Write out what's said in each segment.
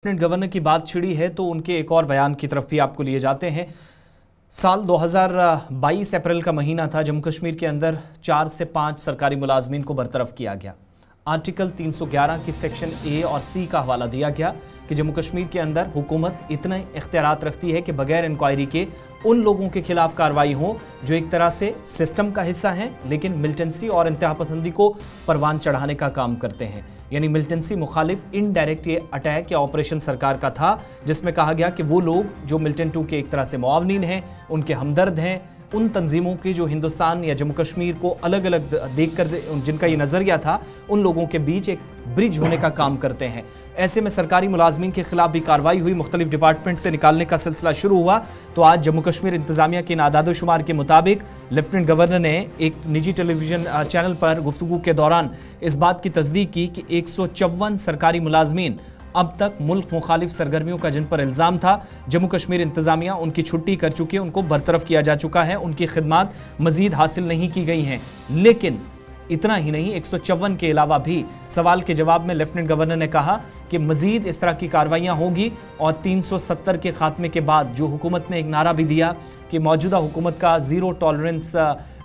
Lieutenant governor की बात छिड़ी है तो उनके एक और बयान की तरफ भी आपको लिए जाते हैं। साल 2022 अप्रैल का महीना था। जम्मू कश्मीर के अंदर 4 से 5 सरकारी मुलाजमीन को बरतरफ किया गया। आर्टिकल 311 की सेक्शन ए और सी का हवाला दिया गया कि जम्मू कश्मीर के अंदर हुकूमत इतने इख्तियारात रखती है कि बगैर इंक्वायरी के उन लोगों के खिलाफ कार्रवाई हो जो एक तरह से सिस्टम का हिस्सा हैं लेकिन मिलिटेंसी और इंतहा पसंदी को परवान चढ़ाने का काम करते हैं। यानी मिलिटेंसी मुखालिफ इनडायरेक्ट ये अटैक या ऑपरेशन सरकार का था, जिसमें कहा गया कि वो लोग जो मिलिटेंट टू के एक तरह से मुआवनीन हैं, उनके हमदर्द हैं, उन तंजीमों की जो हिंदुस्तान या जम्मू कश्मीर को अलग अलग देखकर जिनका ये नज़रिया था, उन लोगों के बीच एक ब्रिज होने का काम करते हैं। ऐसे में सरकारी मुलाजमीन के खिलाफ भी कार्रवाई हुई, मुख्तलिफ डिपार्टमेंट से निकालने का सिलसिला शुरू हुआ। तो आज जम्मू कश्मीर इंतजामिया के आदाद शुमार के मुताबिक लेफ्टिनेंट गवर्नर ने एक निजी टेलीविजन चैनल पर गुफ्तगू के दौरान इस बात की तस्दीक की कि 154 सरकारी मुलाजमीन अब तक मुल्क मुखालिफ सरगर्मियों का जिन पर इल्ज़ाम था, जम्मू कश्मीर इंतजामिया उनकी छुट्टी कर चुकी है, उनको बरतरफ किया जा चुका है, उनकी खिदमात मजीद हासिल नहीं की गई हैं। लेकिन इतना ही नहीं, 154 के अलावा भी सवाल के जवाब में लेफ्टिनेंट गवर्नर ने कहा कि मजीद इस तरह की कार्रवाइयाँ होगी और 370 के खात्मे के बाद जो हुकूमत ने एक नारा भी दिया कि मौजूदा हुकूमत का ज़ीरो टॉलरेंस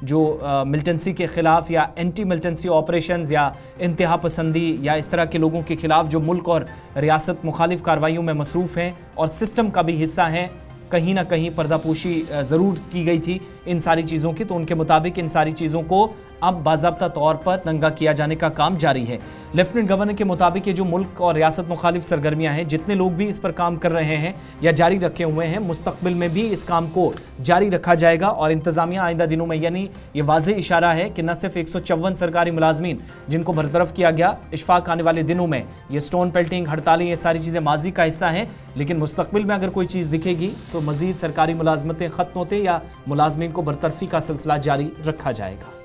जो मिलिटेंसी के ख़िलाफ़ या एंटी मिलिटेंसी ऑपरेशंस या इंतहा पसंदी या इस तरह के लोगों के ख़िलाफ़ जो मुल्क और रियासत मुखालिफ कार्रवाइयों में मसरूफ़ हैं और सिस्टम का भी हिस्सा हैं, कहीं ना कहीं पर्दापोशी ज़रूर की गई थी इन सारी चीज़ों की। तो उनके मुताबिक इन सारी चीज़ों को अब बाज़ाब्ता तौर पर नंगा किया जाने का काम जारी है। लेफ्टिनेंट गवर्नर के मुताबिक ये जो मुल्क और रियासत मुखालिफ सरगर्मियाँ हैं, जितने लोग भी इस पर काम कर रहे हैं या जारी रखे हुए हैं, मुस्तकबिल में भी इस काम को जारी रखा जाएगा। और इंतज़ामिया आइंदा दिनों में, यानी ये वाज़ेह इशारा है कि न सिर्फ 154 सरकारी मुलाजमीन जिनको बरतरफ किया गया, इशफाक आने वाले दिनों में ये स्टोन पेल्टिंग, हड़तालें, ये सारी चीज़ें माजी का हिस्सा हैं, लेकिन मुस्तकबिल में अगर कोई चीज़ दिखेगी तो मज़ीद सरकारी मुलाजमतें ख़त्म होते या मुलाजमीन को बरतरफी का सिलसिला जारी रखा जाएगा।